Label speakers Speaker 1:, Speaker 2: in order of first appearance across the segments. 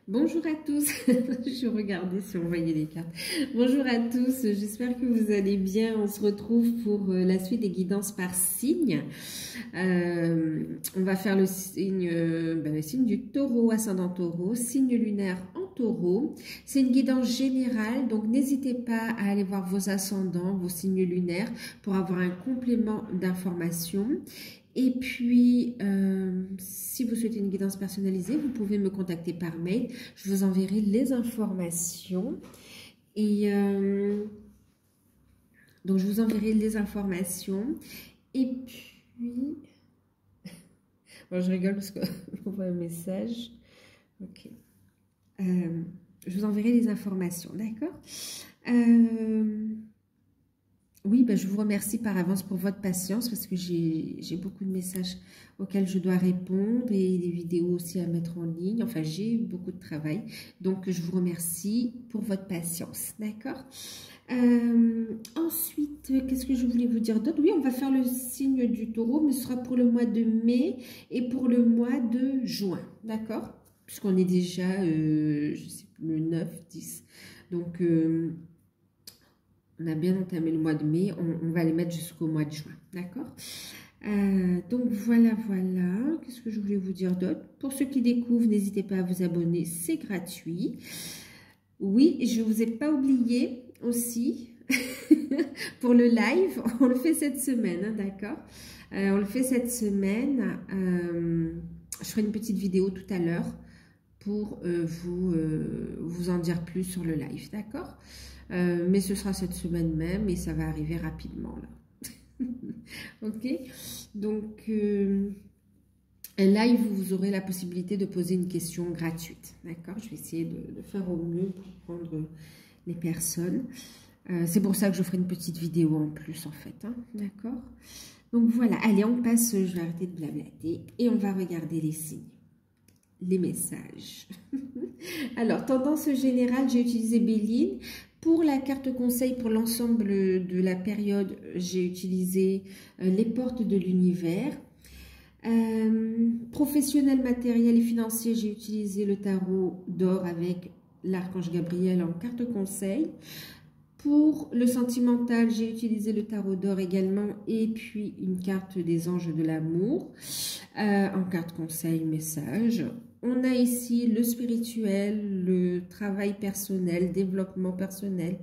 Speaker 1: Bonjour à tous, je regardais si on voyait les cartes. Bonjour à tous, j'espère que vous allez bien. On se retrouve pour la suite des guidances par signe. On va faire le signe du taureau, ascendant taureau, signe lunaire en taureau. C'est une guidance générale, donc n'hésitez pas à aller voir vos ascendants, vos signes lunaires pour avoir un complément d'information. Et puis, si vous souhaitez une guidance personnalisée, vous pouvez me contacter par mail. Je vous enverrai les informations. Et donc, je vous enverrai les informations. Et puis, bon, je rigole parce qu'on voit un message. Ok. Je vous enverrai les informations, d'accord? Oui, ben je vous remercie par avance pour votre patience parce que j'ai beaucoup de messages auxquels je dois répondre et des vidéos aussi à mettre en ligne. Enfin, j'ai beaucoup de travail. Donc, je vous remercie pour votre patience. D'accord? Ensuite, qu'est-ce que je voulais vous dire d'autre? Oui, on va faire le signe du taureau, mais ce sera pour le mois de mai et pour le mois de juin. D'accord? Puisqu'on est déjà, je sais plus, le 9, 10. Donc, on a bien entamé le mois de mai, on va les mettre jusqu'au mois de juin, d'accord? Donc voilà. Qu'est-ce que je voulais vous dire d'autre? Pour ceux qui découvrent, n'hésitez pas à vous abonner, c'est gratuit. Oui, je ne vous ai pas oublié aussi pour le live, on le fait cette semaine, hein, d'accord? On le fait cette semaine. Je ferai une petite vidéo tout à l'heure pour vous en dire plus sur le live, d'accord? Mais ce sera cette semaine même et ça va arriver rapidement là. Ok, donc live, vous aurez la possibilité de poser une question gratuite, d'accord? Je vais essayer de faire au mieux pour prendre les personnes. C'est pour ça que je ferai une petite vidéo en plus en fait, hein, d'accord? Donc voilà, allez, on passe, je vais arrêter de blablater et on va regarder les signes, les messages. Alors, tendance générale, j'ai utilisé Béline. Pour la carte conseil pour l'ensemble de la période, j'ai utilisé les portes de l'univers. Professionnel, matériel et financier, j'ai utilisé le tarot d'or avec l'archange Gabriel en carte conseil. Pour le sentimental, j'ai utilisé le tarot d'or également et puis une carte des anges de l'amour en carte conseil message. On a ici le spirituel, le travail personnel, développement personnel,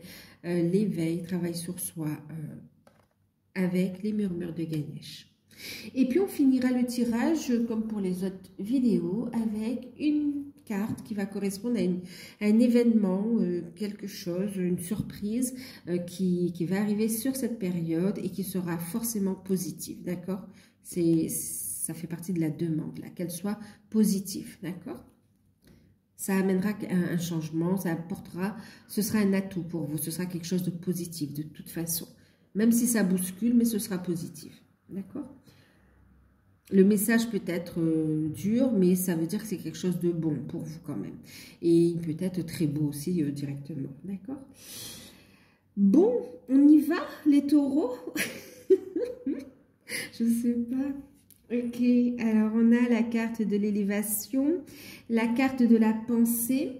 Speaker 1: l'éveil, travail sur soi avec les murmures de Ganesh. Et puis on finira le tirage comme pour les autres vidéos avec une carte qui va correspondre à un événement, quelque chose, une surprise qui va arriver sur cette période et qui sera forcément positive, d'accord? Ça fait partie de la demande, là, qu'elle soit positive, d'accord? Ça amènera un changement, ça apportera, ce sera un atout pour vous, ce sera quelque chose de positif de toute façon. Même si ça bouscule, mais ce sera positif, d'accord? Le message peut être dur, mais ça veut dire que c'est quelque chose de bon pour vous quand même. Et il peut être très beau aussi directement, d'accord? Bon, on y va, les taureaux? Je ne sais pas. Ok, alors on a la carte de l'élévation, la carte de la pensée.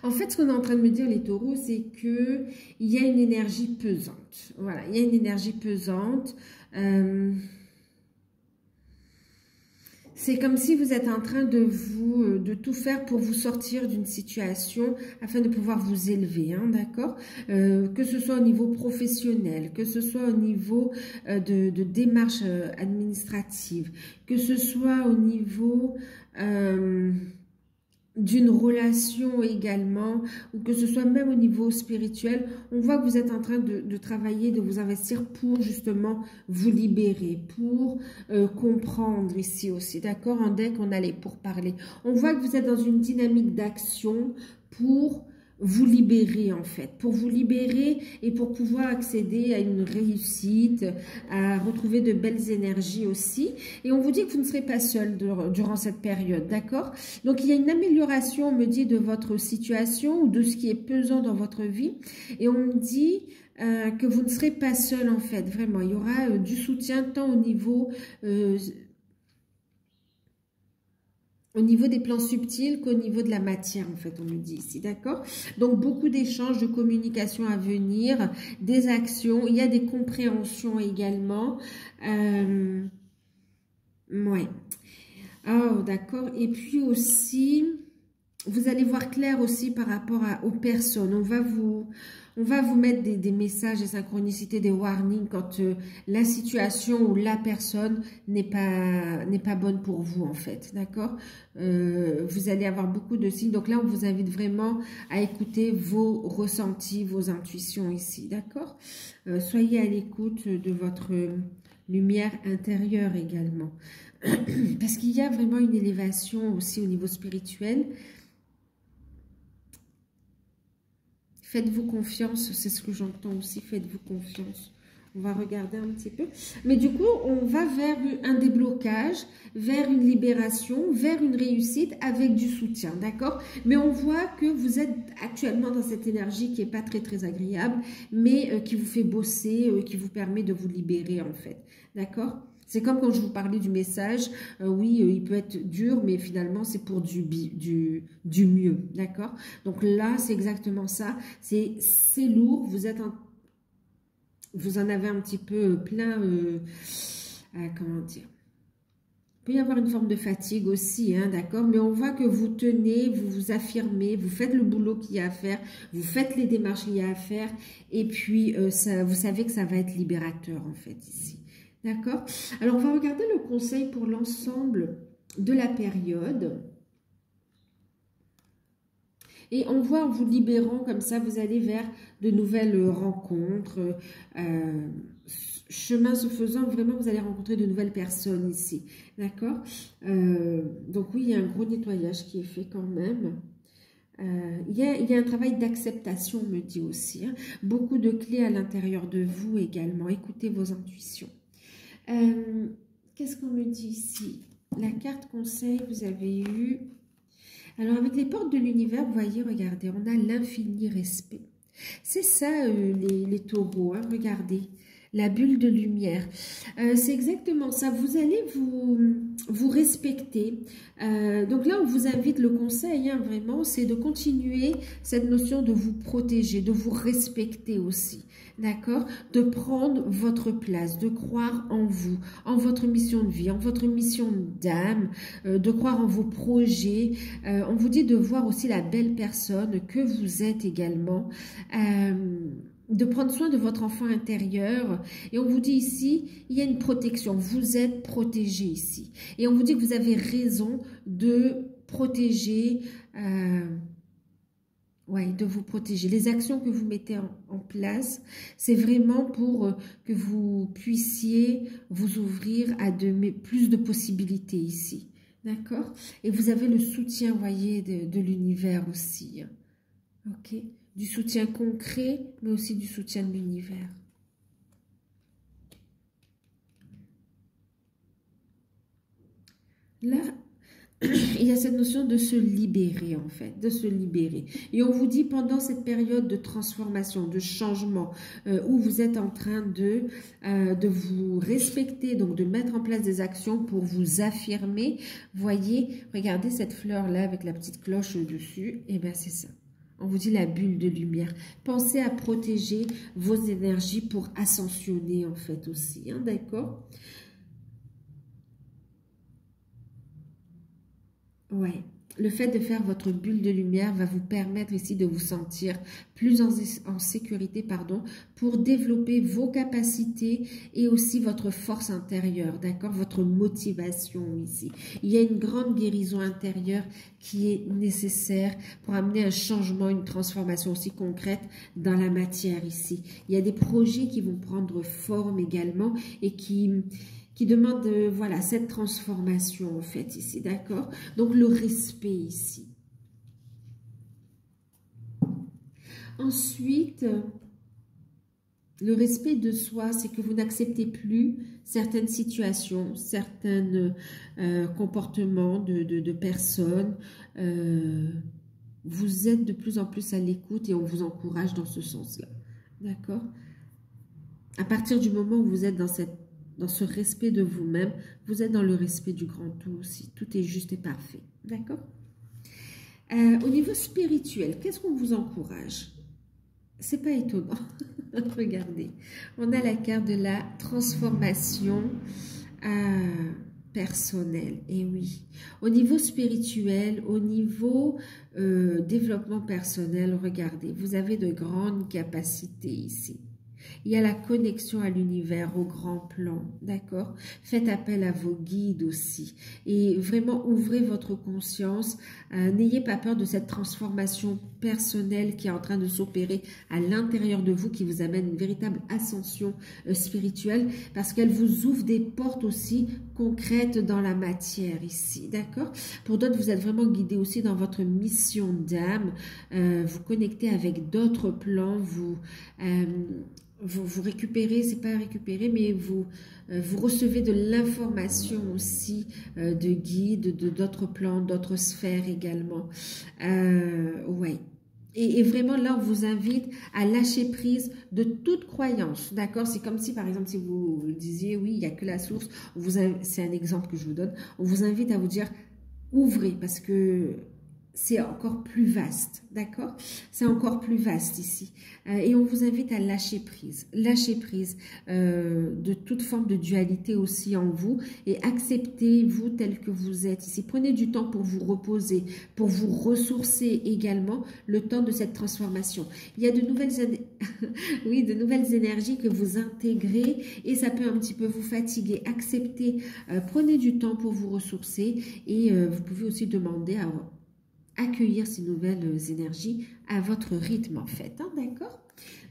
Speaker 1: En fait, ce qu'on est en train de me dire, les taureaux, c'est qu'il y a une énergie pesante. Voilà, il y a une énergie pesante. C'est comme si vous êtes en train de tout faire pour vous sortir d'une situation afin de pouvoir vous élever, hein, d'accord? Que ce soit au niveau professionnel, que ce soit au niveau de démarches administratives, que ce soit au niveau d'une relation également, ou que ce soit même au niveau spirituel, on voit que vous êtes en train de travailler, de vous investir pour justement vous libérer, pour comprendre ici aussi, d'accord? En deck, on a les pourparlers. On voit que vous êtes dans une dynamique d'action pour vous libérer en fait, pour vous libérer et pour pouvoir accéder à une réussite, à retrouver de belles énergies aussi. Et on vous dit que vous ne serez pas seul durant cette période, d'accord? Donc il y a une amélioration, on me dit, de votre situation ou de ce qui est pesant dans votre vie. Et on me dit que vous ne serez pas seul en fait, vraiment. Il y aura du soutien tant au niveau au niveau des plans subtils qu'au niveau de la matière, en fait, on me dit ici, d'accord? Donc, beaucoup d'échanges, de communication à venir, des actions, il y a des compréhensions également. Ouais. Oh, d'accord. Et puis aussi, vous allez voir clair aussi par rapport aux personnes. On va vous mettre des messages, des synchronicités, des warnings quand la situation ou la personne n'est pas bonne pour vous, en fait. D'accord? Vous allez avoir beaucoup de signes. Donc là, on vous invite vraiment à écouter vos ressentis, vos intuitions ici. D'accord? Soyez à l'écoute de votre lumière intérieure également. Parce qu'il y a vraiment une élévation aussi au niveau spirituel. Faites-vous confiance, c'est ce que j'entends aussi, faites-vous confiance. On va regarder un petit peu. Mais du coup, on va vers un déblocage, vers une libération, vers une réussite avec du soutien, d'accord? Mais on voit que vous êtes actuellement dans cette énergie qui n'est pas très, très agréable, mais qui vous fait bosser, qui vous permet de vous libérer, en fait, d'accord? C'est comme quand je vous parlais du message, oui, il peut être dur, mais finalement, c'est pour du mieux, d'accord? Donc là, c'est exactement ça. C'est lourd, vous en avez un petit peu plein, comment dire? Il peut y avoir une forme de fatigue aussi, hein, d'accord? Mais on voit que vous tenez, vous vous affirmez, vous faites le boulot qu'il y a à faire, vous faites les démarches qu'il y a à faire, et puis vous savez que ça va être libérateur, en fait, ici. D'accord? Alors, on va regarder le conseil pour l'ensemble de la période. Et on voit en vous libérant comme ça, vous allez vers de nouvelles rencontres. Chemin se faisant, vraiment, vous allez rencontrer de nouvelles personnes ici. D'accord? Donc oui, il y a un gros nettoyage qui est fait quand même. Il y a un travail d'acceptation, on me dit aussi. Hein. Beaucoup de clés à l'intérieur de vous également. Écoutez vos intuitions. Qu'est-ce qu'on me dit ici? La carte conseil, vous avez eu... Alors, avec les portes de l'univers, vous voyez, regardez, on a l'infini respect. C'est ça, les taureaux, hein, regardez. La bulle de lumière. C'est exactement ça. Vous allez vous respecter. Donc là, on vous invite, le conseil, hein, vraiment, c'est de continuer cette notion de vous protéger, de vous respecter aussi. D'accord? De prendre votre place, de croire en vous, en votre mission de vie, en votre mission d'âme, de croire en vos projets. On vous dit de voir aussi la belle personne que vous êtes également. De prendre soin de votre enfant intérieur. Et on vous dit ici, il y a une protection. Vous êtes protégé ici. Et on vous dit que vous avez raison de protéger, de vous protéger. Les actions que vous mettez en place, c'est vraiment pour que vous puissiez vous ouvrir à plus de possibilités ici. D'accord? Et vous avez le soutien, vous voyez, de l'univers aussi. Ok? Du soutien concret, mais aussi du soutien de l'univers. Là, il y a cette notion de se libérer, en fait, de se libérer. Et on vous dit, pendant cette période de transformation, de changement, où vous êtes en train de vous respecter, donc de mettre en place des actions pour vous affirmer. Voyez, regardez cette fleur-là avec la petite cloche au-dessus, et bien c'est ça. On vous dit la bulle de lumière. Pensez à protéger vos énergies pour ascensionner, en fait, aussi. Hein, d'accord? Ouais. Le fait de faire votre bulle de lumière va vous permettre ici de vous sentir plus en sécurité, pardon, pour développer vos capacités et aussi votre force intérieure, d'accord? Votre motivation ici. Il y a une grande guérison intérieure qui est nécessaire pour amener un changement, une transformation aussi concrète dans la matière ici. Il y a des projets qui vont prendre forme également et qui demande, voilà, cette transformation, en fait, ici, d'accord? Donc, le respect ici. Ensuite, le respect de soi, c'est que vous n'acceptez plus certaines situations, certains comportements de personnes. Vous êtes de plus en plus à l'écoute et on vous encourage dans ce sens-là, d'accord? À partir du moment où vous êtes dans dans ce respect de vous-même, vous êtes dans le respect du grand tout aussi. Tout est juste et parfait. D'accord? Au niveau spirituel, qu'est-ce qu'on vous encourage? C'est pas étonnant. Regardez, on a la carte de la transformation personnelle. Et oui, au niveau spirituel, au niveau développement personnel, regardez, vous avez de grandes capacités ici. Il y a la connexion à l'univers, au grand plan, d'accord? Faites appel à vos guides aussi. Et vraiment, ouvrez votre conscience. N'ayez pas peur de cette transformation personnelle qui est en train de s'opérer à l'intérieur de vous, qui vous amène une véritable ascension spirituelle, parce qu'elle vous ouvre des portes aussi concrètes dans la matière ici, d'accord? Pour d'autres, vous êtes vraiment guidés aussi dans votre mission d'âme. Vous connectez avec d'autres plans, vous récupérez, c'est pas récupérer, mais vous recevez de l'information aussi de guides, d'autres plans, d'autres sphères également. Ouais. Et vraiment, là, on vous invite à lâcher prise de toute croyance, d'accord? C'est comme si, par exemple, si vous disiez, oui, il n'y a que la source, c'est un exemple que je vous donne, on vous invite à vous dire, ouvrez, parce que c'est encore plus vaste, d'accord? C'est encore plus vaste ici. Et on vous invite à lâcher prise de toute forme de dualité aussi en vous et acceptez-vous tel que vous êtes ici. Prenez du temps pour vous reposer, pour vous ressourcer également, le temps de cette transformation. Il y a de nouvelles, oui, de nouvelles énergies que vous intégrez et ça peut un petit peu vous fatiguer. Acceptez, prenez du temps pour vous ressourcer et vous pouvez aussi demander à accueillir ces nouvelles énergies à votre rythme en fait, hein, d'accord?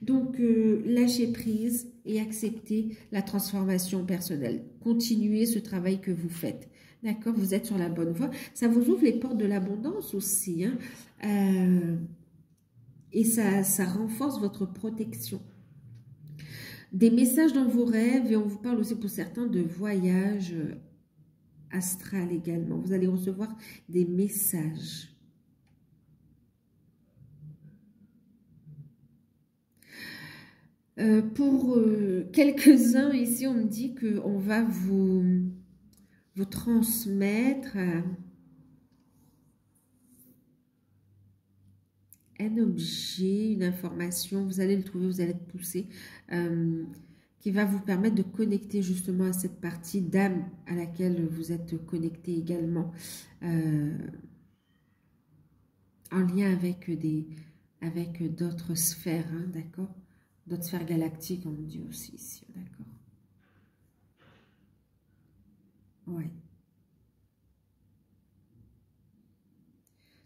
Speaker 1: Donc, lâchez prise et acceptez la transformation personnelle. Continuez ce travail que vous faites, d'accord? Vous êtes sur la bonne voie. Ça vous ouvre les portes de l'abondance aussi, hein? Et ça renforce votre protection. Des messages dans vos rêves et on vous parle aussi pour certains de voyages astral également. Vous allez recevoir des messages. Pour quelques-uns ici, on me dit qu'on va vous transmettre un objet, une information, vous allez le trouver, vous allez être poussé, qui va vous permettre de connecter justement à cette partie d'âme à laquelle vous êtes connecté également, en lien avec d'autres sphères, hein, d'accord? D'autres sphères galactiques, on me dit aussi ici, d'accord? Ouais.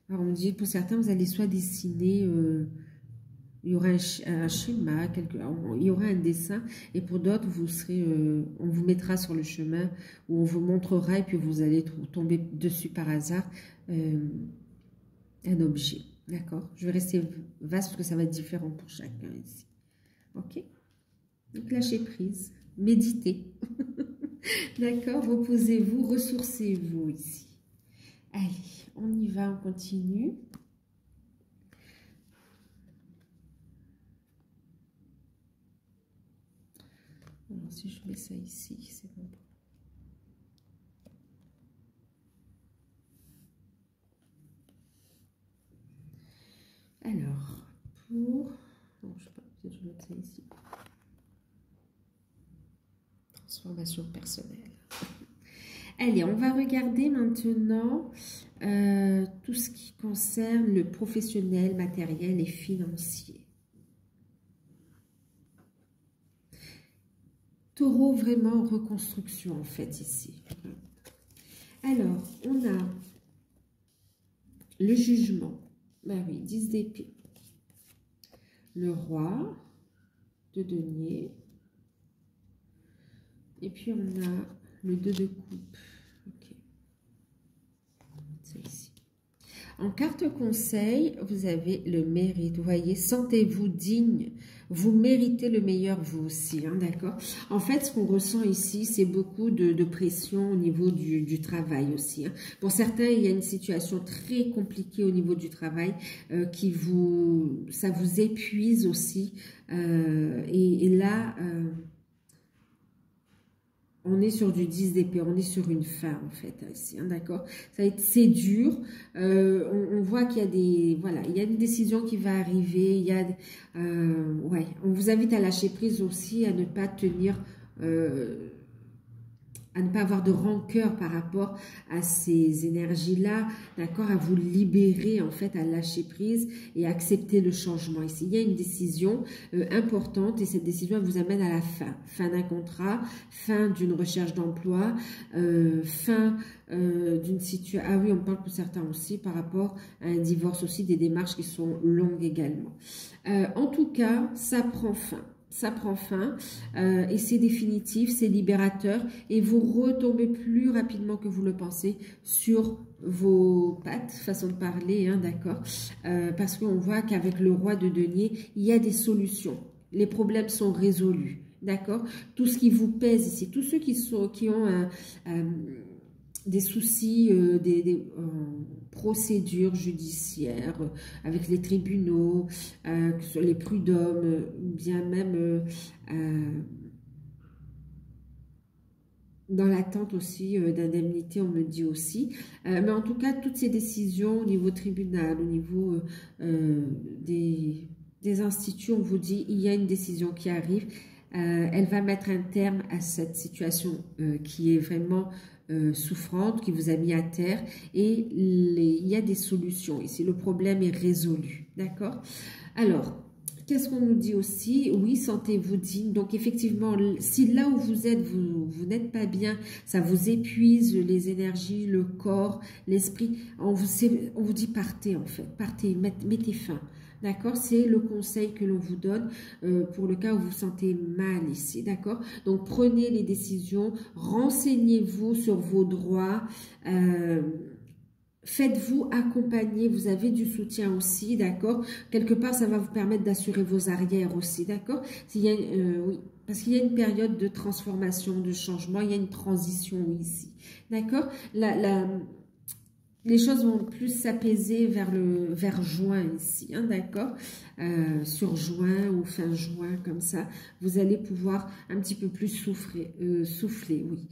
Speaker 1: Alors, on me dit, pour certains, vous allez soit dessiner, il y aura un schéma, il y aura un dessin, et pour d'autres, vous serez, on vous mettra sur le chemin, où on vous montrera, et puis vous allez tomber dessus par hasard, un objet, d'accord? Je vais rester vaste, parce que ça va être différent pour chacun ici. Ok? Donc, lâchez prise, méditez. D'accord? Reposez-vous, ressourcez-vous ici. Allez, on y va, on continue. Alors, si je mets ça ici, c'est bon. Alors, pour... Non, je sais pas, peut-être je vais mettre ça ici. Transformation personnelle. Allez, on va regarder maintenant tout ce qui concerne le professionnel, matériel et financier. Taureau, vraiment reconstruction en fait ici. Alors, on a le jugement. Ben oui, 10 d'épée. Le roi de denier. Et puis, on a le 2 de coupe. Ok. C'est ici. En carte conseil, vous avez le mérite. Vous voyez, sentez-vous digne. Vous méritez le meilleur vous aussi, hein, d'accord? En fait, ce qu'on ressent ici, c'est beaucoup de pression au niveau du travail aussi, hein. Pour certains, il y a une situation très compliquée au niveau du travail ça vous épuise aussi. Et là... on est sur du 10 d'épée, on est sur une fin en fait ici, hein, d'accord. C'est dur. On voit qu'il y a des, voilà, il y a une décision qui va arriver. Il y a, ouais, on vous invite à lâcher prise aussi, à ne pas tenir, à ne pas avoir de rancœur par rapport à ces énergies-là, d'accord, à vous libérer en fait, à lâcher prise et accepter le changement. Ici, il y a une décision importante et cette décision elle vous amène à la fin d'un contrat, fin d'une recherche d'emploi, fin d'une situation. Ah oui, on parle pour certains aussi par rapport à un divorce aussi, des démarches qui sont longues également. En tout cas, ça prend fin. Ça prend fin et c'est définitif, c'est libérateur et vous retombez plus rapidement que vous le pensez sur vos pattes, façon de parler, hein, d'accord, parce qu'on voit qu'avec le roi de denier, il y a des solutions. Les problèmes sont résolus, d'accord. Tout ce qui vous pèse ici, tous ceux qui ont des soucis, des procédures judiciaires avec les tribunaux, que ce soit les prud'hommes, bien même dans l'attente aussi d'indemnité, on me dit aussi. Mais en tout cas, toutes ces décisions au niveau tribunal, au niveau des instituts, on vous dit, il y a une décision qui arrive. Elle va mettre un terme à cette situation qui est vraiment souffrante, qui vous a mis à terre et il y a des solutions ici. Le problème est résolu, d'accord? Alors, qu'est-ce qu'on nous dit aussi? Oui, sentez-vous digne. Donc, effectivement, si là où vous êtes, vous n'êtes pas bien, ça vous épuise les énergies, le corps, l'esprit, on vous dit partez en fait, partez, mettez fin. D'accord, c'est le conseil que l'on vous donne pour le cas où vous vous sentez mal ici, d'accord. Donc, prenez les décisions, renseignez-vous sur vos droits, faites-vous accompagner, vous avez du soutien aussi, d'accord. Quelque part, ça va vous permettre d'assurer vos arrières aussi, d'accord. Oui, parce qu'il y a une période de transformation, de changement, il y a une transition ici, d'accord. Les choses vont plus s'apaiser vers juin ici, hein, d'accord, sur juin ou fin juin, comme ça, vous allez pouvoir un petit peu plus souffler, oui.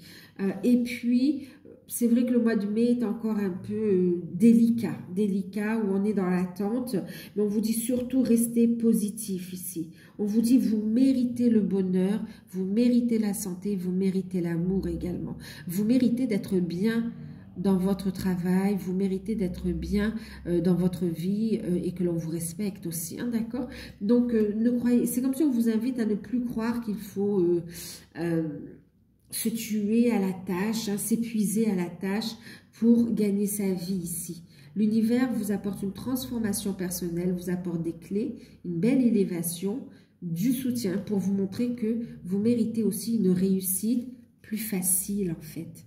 Speaker 1: Et puis, c'est vrai que le mois de mai est encore un peu délicat, où on est dans l'attente, mais on vous dit surtout restez positif ici. On vous dit vous méritez le bonheur, vous méritez la santé, vous méritez l'amour également. Vous méritez d'être bien dans votre travail, vous méritez d'être bien dans votre vie et que l'on vous respecte aussi, hein, d'accord. Donc, c'est comme si on vous invite à ne plus croire qu'il faut se tuer à la tâche, hein, s'épuiser à la tâche pour gagner sa vie ici. L'univers vous apporte une transformation personnelle, vous apporte des clés, une belle élévation, du soutien pour vous montrer que vous méritez aussi une réussite plus facile en fait.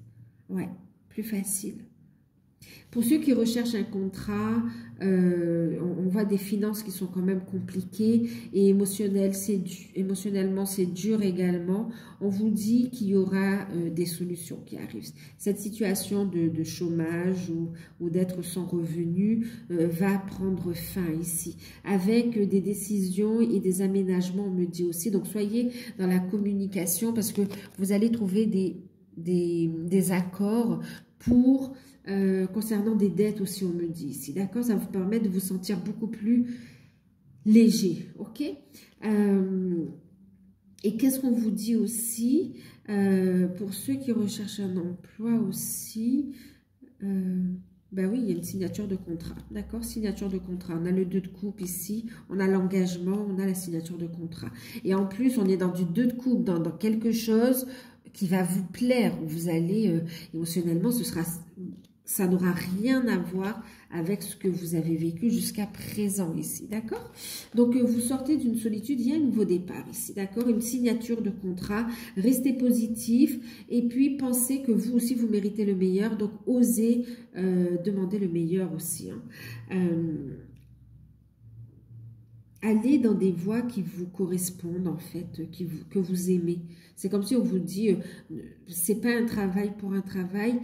Speaker 1: Ouais. Plus facile. Pour ceux qui recherchent un contrat, on voit des finances qui sont quand même compliquées et émotionnellement c'est dur également. On vous dit qu'il y aura des solutions qui arrivent. Cette situation de chômage ou d'être sans revenu va prendre fin ici avec des décisions et des aménagements, on me dit aussi. Donc soyez dans la communication parce que vous allez trouver des accords pour concernant des dettes aussi, on me dit ici, d'accord. Ça vous permet de vous sentir beaucoup plus léger, ok. Et qu'est-ce qu'on vous dit aussi pour ceux qui recherchent un emploi aussi, ben oui, il y a une signature de contrat, d'accord, signature de contrat. On a le 2 de coupe ici, on a l'engagement, on a la signature de contrat. Et en plus, on est dans du 2 de coupe, dans quelque chose qui va vous plaire, où vous allez, émotionnellement, ça n'aura rien à voir avec ce que vous avez vécu jusqu'à présent ici, d'accord. Donc, vous sortez d'une solitude, il y a un nouveau départ ici, d'accord, une signature de contrat, restez positif et puis pensez que vous aussi, vous méritez le meilleur, donc osez demander le meilleur aussi, hein. Allez dans des voies qui vous correspondent en fait, que vous aimez. C'est comme si on vous dit, c'est pas un travail pour un travail,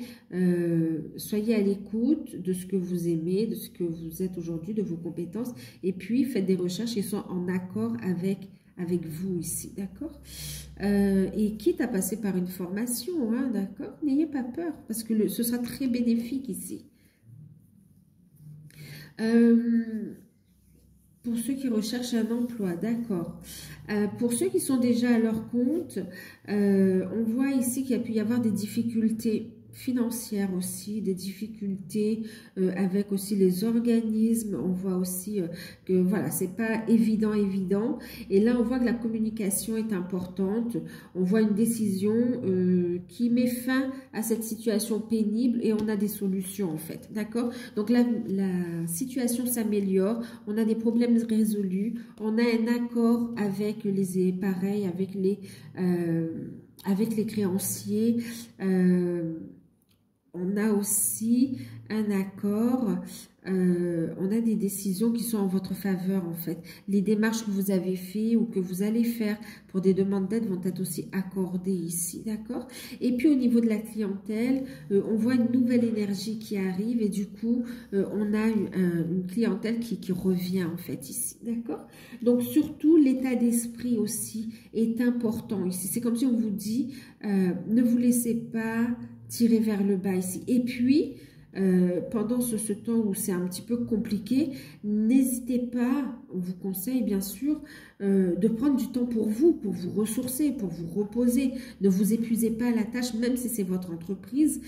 Speaker 1: soyez à l'écoute de ce que vous aimez, de ce que vous êtes aujourd'hui, de vos compétences, et puis faites des recherches qui sont en accord avec avec vous ici, d'accord? Et quitte à passer par une formation, hein, d'accord? N'ayez pas peur, parce que ce sera très bénéfique ici. Pour ceux qui recherchent un emploi, d'accord. Pour ceux qui sont déjà à leur compte, on voit ici qu'il y a pu y avoir des difficultés financières aussi, des difficultés avec aussi les organismes. On voit aussi que voilà, c'est pas évident. Et là, on voit que la communication est importante. On voit une décision qui met fin à cette situation pénible et on a des solutions en fait, d'accord? Donc la situation s'améliore, on a des problèmes résolus, on a un accord avec les pareils, avec les créanciers. On a aussi un accord, on a des décisions qui sont en votre faveur en fait. Les démarches que vous avez faites ou que vous allez faire pour des demandes d'aide vont être aussi accordées ici, d'accord? Et puis au niveau de la clientèle, on voit une nouvelle énergie qui arrive et du coup, on a une clientèle qui revient en fait ici, d'accord? Donc surtout, l'état d'esprit aussi est important ici. C'est comme si on vous dit, ne vous laissez pas tirer vers le bas ici. Et puis, pendant ce temps où c'est un petit peu compliqué, n'hésitez pas, on vous conseille bien sûr, de prendre du temps pour vous ressourcer, pour vous reposer. Ne vous épuisez pas à la tâche, même si c'est votre entreprise.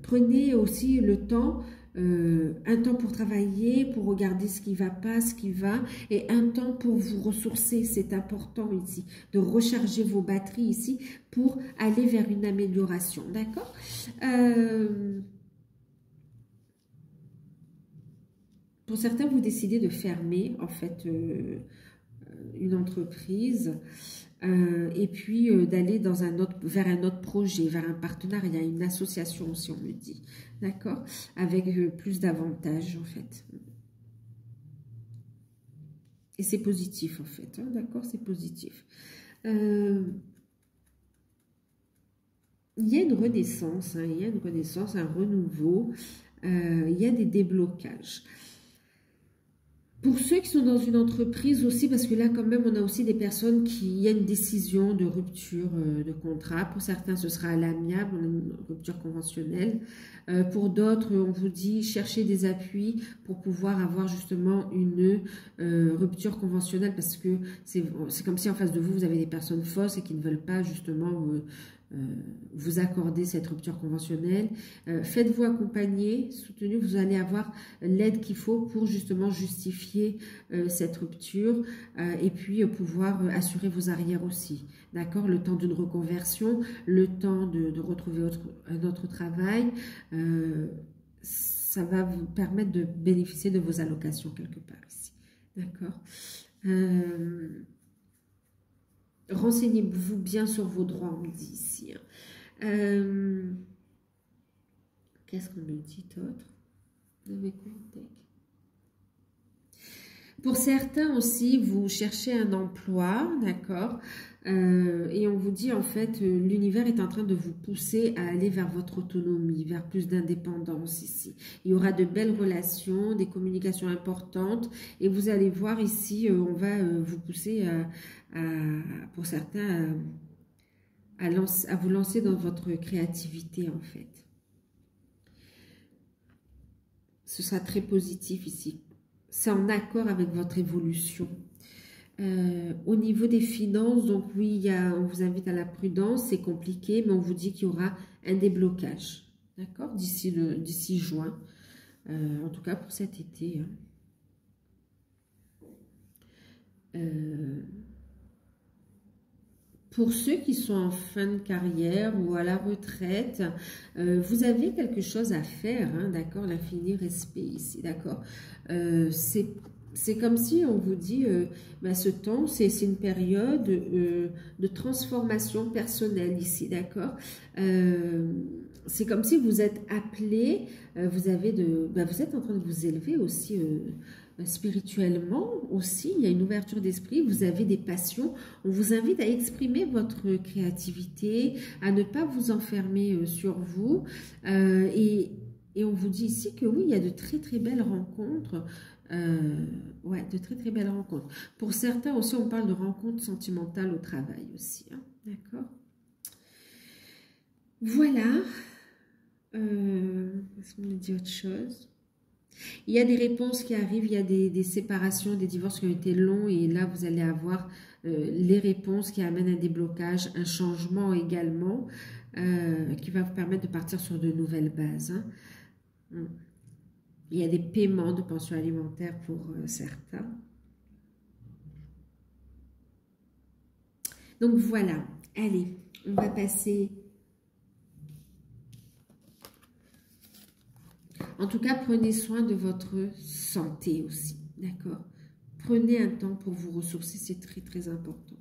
Speaker 1: Prenez aussi le temps, un temps pour travailler, pour regarder ce qui va pas, ce qui va, et un temps pour vous ressourcer. C'est important ici, de recharger vos batteries ici pour aller vers une amélioration, d'accord? Pour certains, vous décidez de fermer en fait une entreprise et puis d'aller vers un autre projet, vers un partenariat, une association si on me dit, d'accord, avec plus d'avantages en fait. Et c'est positif en fait, hein, d'accord, c'est positif. Il y a une renaissance, hein, il y a une renaissance, un renouveau, il y a des déblocages. Pour ceux qui sont dans une entreprise aussi, parce que là quand même on a aussi des personnes il y a une décision de rupture de contrat. Pour certains ce sera à l'amiable, on a une rupture conventionnelle. Pour d'autres on vous dit cherchez des appuis pour pouvoir avoir justement une rupture conventionnelle, parce que c'est comme si en face de vous, vous avez des personnes fausses et qui ne veulent pas justement vous accorder cette rupture conventionnelle. Faites-vous accompagner, soutenir, vous allez avoir l'aide qu'il faut pour justement justifier cette rupture et puis pouvoir assurer vos arrières aussi, d'accord? Le temps d'une reconversion, le temps de retrouver un autre travail, ça va vous permettre de bénéficier de vos allocations quelque part ici, d'accord? Renseignez-vous bien sur vos droits, on me dit ici. Qu'est-ce qu'on me dit d'autre? Pour certains aussi, vous cherchez un emploi, d'accord? Et on vous dit en fait, l'univers est en train de vous pousser à aller vers votre autonomie, vers plus d'indépendance ici. Il y aura de belles relations, des communications importantes et vous allez voir ici, on va vous pousser pour certains à vous lancer dans votre créativité en fait. Ce sera très positif ici. C'est en accord avec votre évolution. Au niveau des finances, donc oui, on vous invite à la prudence, c'est compliqué, mais on vous dit qu'il y aura un déblocage, d'accord, d'ici juin, en tout cas pour cet été. Pour ceux qui sont en fin de carrière ou à la retraite, vous avez quelque chose à faire, hein, d'accord, l'infini respect ici, d'accord. C'est comme si on vous dit, ce temps, c'est une période de transformation personnelle ici, d'accord. C'est comme si vous êtes appelé, vous êtes en train de vous élever aussi spirituellement aussi, il y a une ouverture d'esprit, vous avez des passions, on vous invite à exprimer votre créativité, à ne pas vous enfermer sur vous, et on vous dit ici que oui, il y a de très très belles rencontres Ouais, de très très belles rencontres. Pour certains aussi, on parle de rencontres sentimentales au travail aussi. Hein, d'accord? Voilà. Est-ce qu'on a dit autre chose? Il y a des réponses qui arrivent, il y a des séparations, des divorces qui ont été longs et là, vous allez avoir les réponses qui amènent un déblocage, un changement également qui va vous permettre de partir sur de nouvelles bases. Hein. Il y a des paiements de pension alimentaire pour certains. Donc voilà, allez, on va passer. En tout cas, prenez soin de votre santé aussi, d'accord? Prenez un temps pour vous ressourcer, c'est très très important.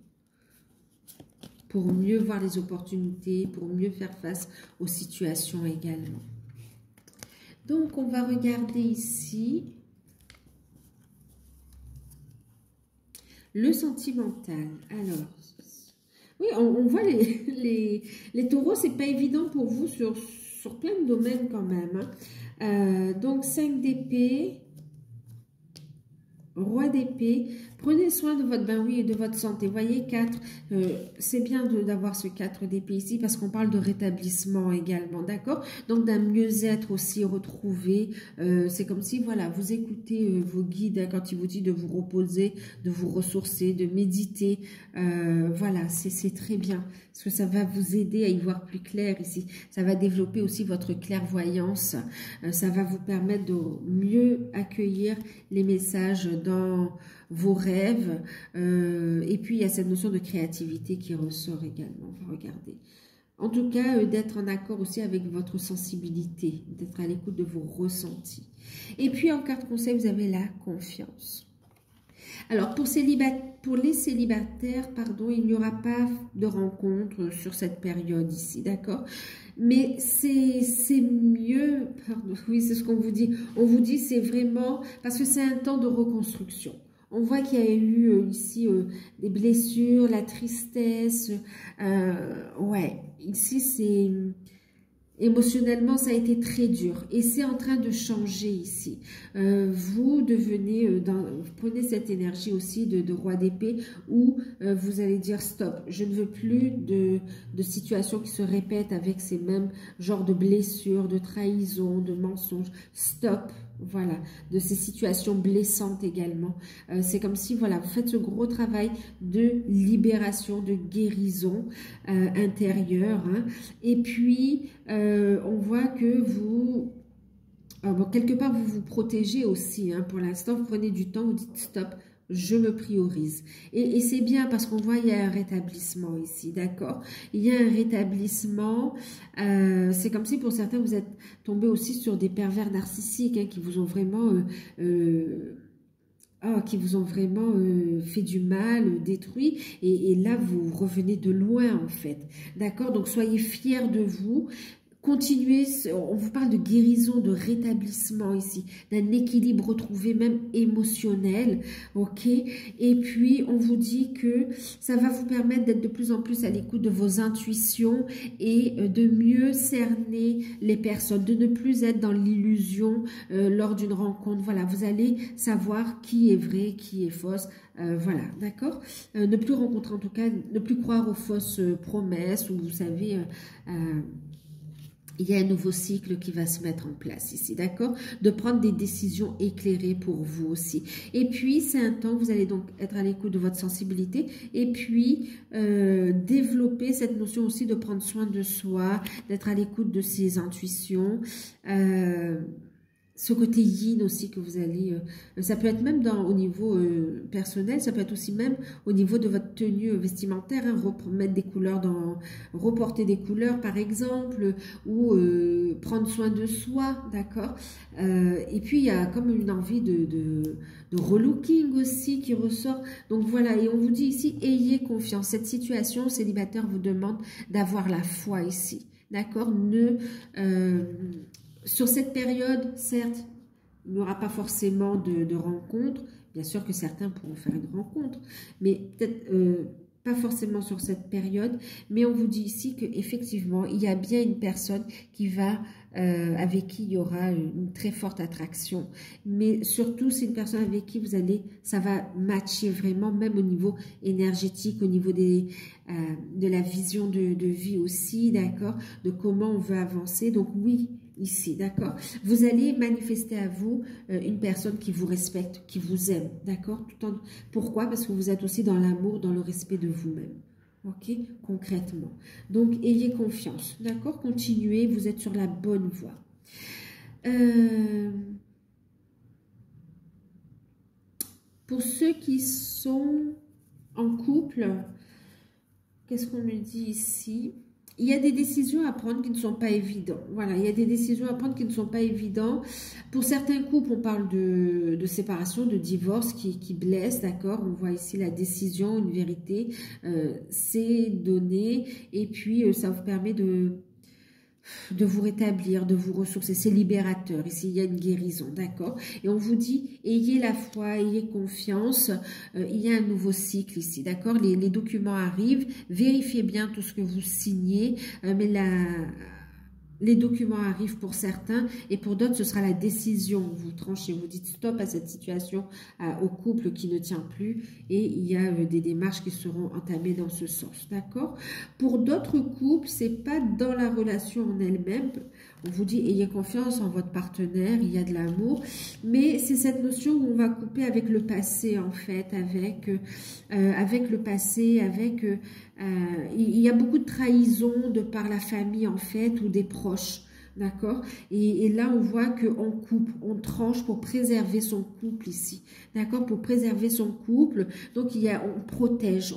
Speaker 1: Pour mieux voir les opportunités, pour mieux faire face aux situations également. Donc, on va regarder ici le sentimental. Alors, oui, on voit les taureaux, c'est pas évident pour vous sur plein de domaines quand même. Hein. Donc, 5 d'épée, roi d'épée. Prenez soin de votre bain, oui, et de votre santé. Vous voyez, 4, c'est bien d'avoir ce 4 d'épée ici parce qu'on parle de rétablissement également, d'accord? Donc, d'un mieux-être aussi retrouvé. C'est comme si, voilà, vous écoutez vos guides hein, quand ils vous disent de vous reposer, de vous ressourcer, de méditer. Voilà, c'est très bien parce que ça va vous aider à y voir plus clair ici. Ça va développer aussi votre clairvoyance. Ça va vous permettre de mieux accueillir les messages dans vos rêves, et puis il y a cette notion de créativité qui ressort également, on va regarder. En tout cas, d'être en accord aussi avec votre sensibilité, d'être à l'écoute de vos ressentis. Et puis en carte conseil, vous avez la confiance. Alors pour les célibataires, pardon, il n'y aura pas de rencontre sur cette période ici, d'accord? Mais c'est mieux, pardon, oui c'est ce qu'on vous dit, on vous dit c'est vraiment, parce que c'est un temps de reconstruction. On voit qu'il y a eu ici des blessures, la tristesse. Ouais, ici c'est émotionnellement ça a été très dur et c'est en train de changer ici. Vous devenez, vous prenez cette énergie aussi de roi d'épée où vous allez dire stop, je ne veux plus de situations qui se répètent avec ces mêmes genres de blessures, de trahison, de mensonges. Stop. Voilà, de ces situations blessantes également. C'est comme si, voilà, vous faites ce gros travail de libération, de guérison intérieure. Hein. Et puis, on voit que vous, bon, quelque part, vous vous protégez aussi. Hein, pour l'instant, vous prenez du temps, vous dites stop, je me priorise. Et c'est bien parce qu'on voit il y a un rétablissement ici, d'accord? Il y a un rétablissement. C'est comme si pour certains, vous êtes tombé aussi sur des pervers narcissiques hein, qui vous ont vraiment... qui vous ont vraiment fait du mal, détruit. Et là, vous revenez de loin, en fait. D'accord? Donc, soyez fiers de vous. Continuez, on vous parle de guérison, de rétablissement ici, d'un équilibre retrouvé, même émotionnel, ok? Et puis, on vous dit que ça va vous permettre d'être de plus en plus à l'écoute de vos intuitions et de mieux cerner les personnes, de ne plus être dans l'illusion lors d'une rencontre. Voilà, vous allez savoir qui est vrai, qui est fausse. Voilà, d'accord? Ne plus rencontrer, en tout cas, ne plus croire aux fausses promesses ou vous savez... il y a un nouveau cycle qui va se mettre en place ici, d'accord? De prendre des décisions éclairées pour vous aussi. Et puis, c'est un temps, vous allez donc être à l'écoute de votre sensibilité et puis développer cette notion aussi de prendre soin de soi, d'être à l'écoute de ses intuitions. Ce côté yin aussi que vous allez, ça peut être même au niveau personnel, ça peut être aussi même au niveau de votre tenue vestimentaire, hein, mettre des couleurs reporter des couleurs par exemple, ou prendre soin de soi, d'accord. Et puis il y a comme une envie de relooking aussi qui ressort. Donc voilà, et on vous dit ici, ayez confiance. Cette situation célibataire vous demande d'avoir la foi ici, d'accord. Sur cette période, certes, il n'y aura pas forcément de rencontres. Bien sûr que certains pourront faire une rencontre, mais peut-être pas forcément sur cette période, mais on vous dit ici qu'effectivement, il y a bien une personne qui va, avec qui il y aura une très forte attraction. Mais surtout, c'est une personne avec qui vous allez, ça va matcher vraiment, même au niveau énergétique, au niveau de la vision de vie aussi, d'accord, de comment on veut avancer. Donc oui, ici, d'accord. Vous allez manifester à vous une personne qui vous respecte, qui vous aime, d'accord. Pourquoi? Parce que vous êtes aussi dans l'amour, dans le respect de vous-même, ok, concrètement. Donc, ayez confiance, d'accord. Continuez, vous êtes sur la bonne voie. Pour ceux qui sont en couple, qu'est-ce qu'on me dit ici? Il y a des décisions à prendre qui ne sont pas évidentes. Voilà, il y a des décisions à prendre qui ne sont pas évidentes. Pour certains couples, on parle de séparation, de divorce qui blesse, d'accord? On voit ici la décision, une vérité, c'est donné. Et puis, ça vous permet de vous rétablir, de vous ressourcer. C'est libérateur. Ici, il y a une guérison, d'accord? Et on vous dit, ayez la foi, ayez confiance. Il y a un nouveau cycle ici, d'accord? Les documents arrivent. Vérifiez bien tout ce que vous signez. Mais les documents arrivent pour certains et pour d'autres, ce sera la décision. Vous tranchez, vous dites stop à cette situation, au couple qui ne tient plus et il y a des démarches qui seront entamées dans ce sens, d'accord? Pour d'autres couples, c'est pas dans la relation en elle-même. On vous dit ayez confiance en votre partenaire, il y a de l'amour, mais c'est cette notion où on va couper avec le passé en fait, avec le passé, il y a beaucoup de trahison de par la famille en fait ou des proches. D'accord? Et là, on voit qu'on coupe, on tranche pour préserver son couple ici. D'accord? Pour préserver son couple. Donc, on protège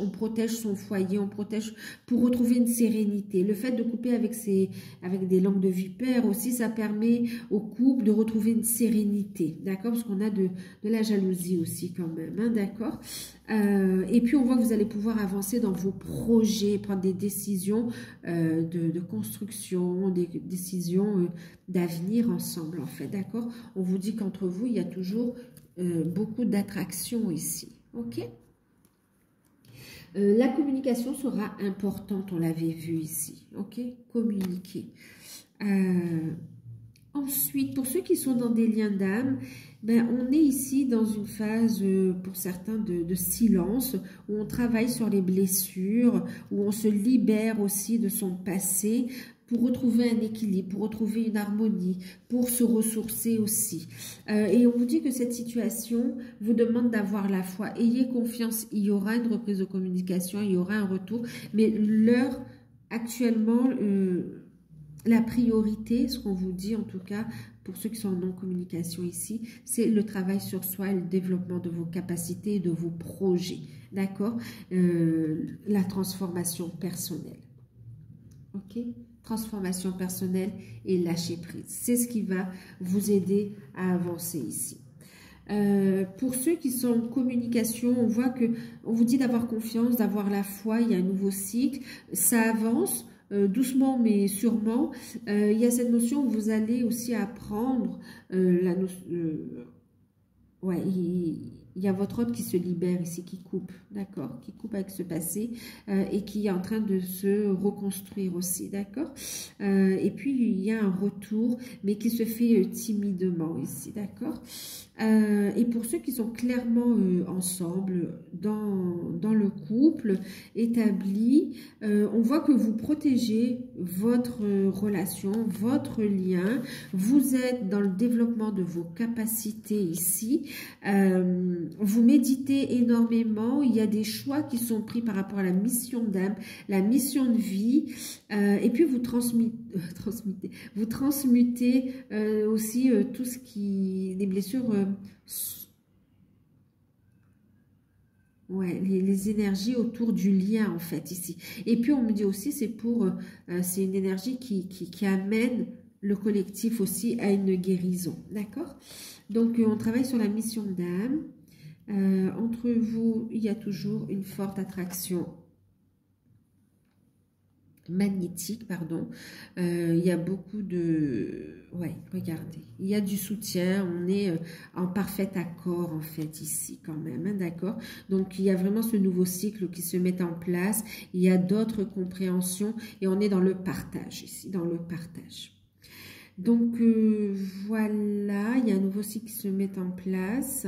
Speaker 1: son foyer, on protège pour retrouver une sérénité. Le fait de couper avec des langues de vipère aussi, ça permet au couple de retrouver une sérénité. D'accord? Parce qu'on a de la jalousie aussi quand même. Hein, d'accord? Et puis, on voit que vous allez pouvoir avancer dans vos projets, prendre des décisions de construction, des décisions d'avenir ensemble, en fait, d'accord? On vous dit qu'entre vous, il y a toujours beaucoup d'attraction ici, ok? La communication sera importante, on l'avait vu ici, ok? Communiquer. Ensuite, pour ceux qui sont dans des liens d'âme, ben, on est ici dans une phase, pour certains, de silence, où on travaille sur les blessures, où on se libère aussi de son passé pour retrouver un équilibre, pour retrouver une harmonie, pour se ressourcer aussi. Et on vous dit que cette situation vous demande d'avoir la foi. Ayez confiance, il y aura une reprise de communication, il y aura un retour, mais l'heure actuellement... la priorité, ce qu'on vous dit en tout cas, pour ceux qui sont en non-communication ici, c'est le travail sur soi et le développement de vos capacités et de vos projets. D'accord? La transformation personnelle. Ok? Transformation personnelle et lâcher prise. C'est ce qui va vous aider à avancer ici. Pour ceux qui sont en communication, on voit que on vous dit d'avoir confiance, d'avoir la foi, il y a un nouveau cycle, ça avance. Doucement mais sûrement, il y a cette notion où vous allez aussi apprendre la notion. Ouais, il y a votre autre qui se libère ici, qui coupe, d'accord, qui coupe avec ce passé et qui est en train de se reconstruire aussi, d'accord. Et puis il y a un retour, mais qui se fait timidement ici, d'accord. Et pour ceux qui sont clairement ensemble, dans le couple établi, on voit que vous protégez votre relation, votre lien, vous êtes dans le développement de vos capacités ici, vous méditez énormément, il y a des choix qui sont pris par rapport à la mission d'âme, la mission de vie, et puis vous transmutez aussi tout ce qui, les blessures, ouais, les énergies autour du lien en fait ici. Et puis on me dit aussi c'est c'est une énergie qui amène le collectif aussi à une guérison, d'accord? Donc on travaille sur la mission d'âme. Entre vous, il y a toujours une forte attraction. magnétique, pardon. Il y a beaucoup de... Ouais, regardez. Il y a du soutien. On est en parfait accord, en fait, ici, quand même. Hein, d'accord? Donc, il y a vraiment ce nouveau cycle qui se met en place. Il y a d'autres compréhensions. Et on est dans le partage, ici, dans le partage. Donc, voilà. Il y a un nouveau cycle qui se met en place.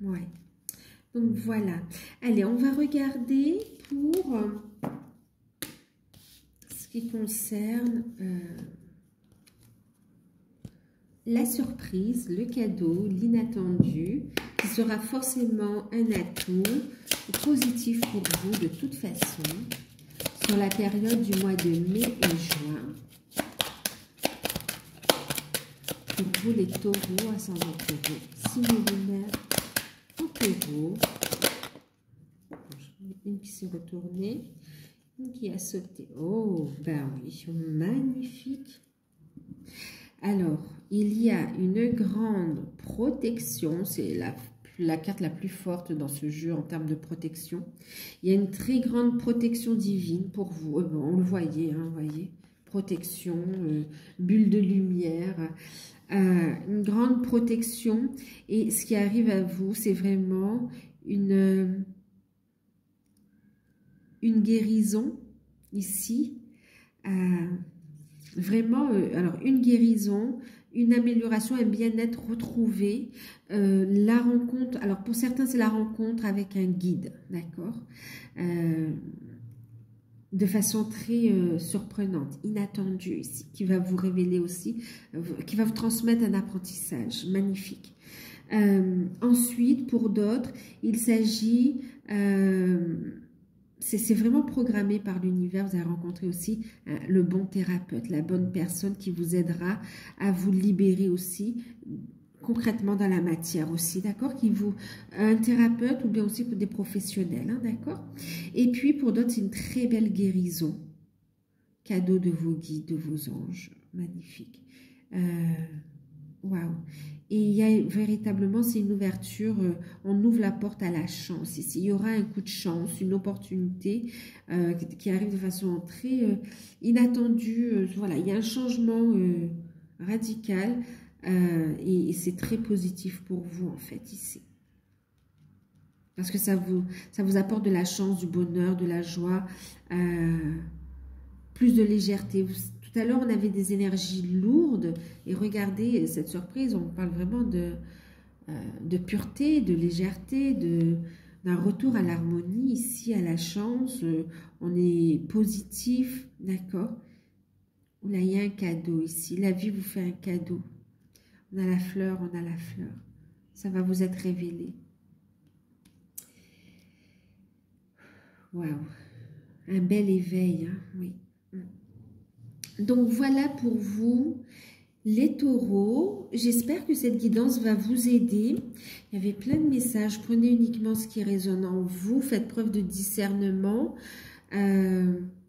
Speaker 1: Ouais. Donc voilà. Allez, on va regarder pour ce qui concerne la surprise, le cadeau, l'inattendu, qui sera forcément un atout positif pour vous de toute façon sur la période du mois de mai et juin. Pour vous les taureaux, ascendant taureau, signe lunaire en taureau. Une qui s'est retournée, une qui a sauté. Oh, ben oui, magnifique. Alors, il y a une grande protection, c'est la carte la plus forte dans ce jeu en termes de protection. Il y a une très grande protection divine pour vous. Bon, on le voyait, hein, voyez, protection, bulle de lumière, une grande protection. Et ce qui arrive à vous, c'est vraiment une guérison ici. Vraiment, alors une guérison, une amélioration, un bien-être retrouvé, la rencontre, alors pour certains c'est la rencontre avec un guide, d'accord, de façon très surprenante, inattendue ici, qui va vous révéler aussi, qui va vous transmettre un apprentissage magnifique. Ensuite, pour d'autres, il s'agit... c'est vraiment programmé par l'univers. Vous allez rencontrer aussi le bon thérapeute, la bonne personne qui vous aidera à vous libérer aussi concrètement dans la matière aussi, d'accord? Un thérapeute ou bien aussi pour des professionnels, hein, d'accord? Et puis pour d'autres, c'est une très belle guérison, cadeau de vos guides, de vos anges, magnifique. Waouh! Et il y a véritablement, c'est une ouverture, on ouvre la porte à la chance ici. Il y aura un coup de chance, une opportunité qui arrive de façon très inattendue. Voilà, il y a un changement radical et c'est très positif pour vous en fait ici. Parce que ça vous apporte de la chance, du bonheur, de la joie, plus de légèreté. Tout à l'heure, on avait des énergies lourdes et regardez cette surprise, on parle vraiment de pureté, de légèreté, d'un retour à l'harmonie ici, à la chance. On est positif, d'accord? Là, il y a un cadeau ici. La vie vous fait un cadeau. On a la fleur, on a la fleur. Ça va vous être révélé. Waouh! Un bel éveil, hein? Oui. Donc voilà pour vous les taureaux. J'espère que cette guidance va vous aider. Il y avait plein de messages. Prenez uniquement ce qui résonne en vous. Faites preuve de discernement.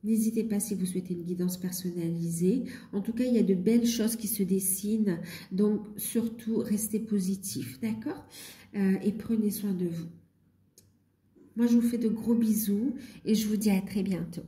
Speaker 1: N'hésitez pas si vous souhaitez une guidance personnalisée. En tout cas, il y a de belles choses qui se dessinent. Donc surtout, restez positif, d'accord? Et prenez soin de vous. Moi, je vous fais de gros bisous et je vous dis à très bientôt.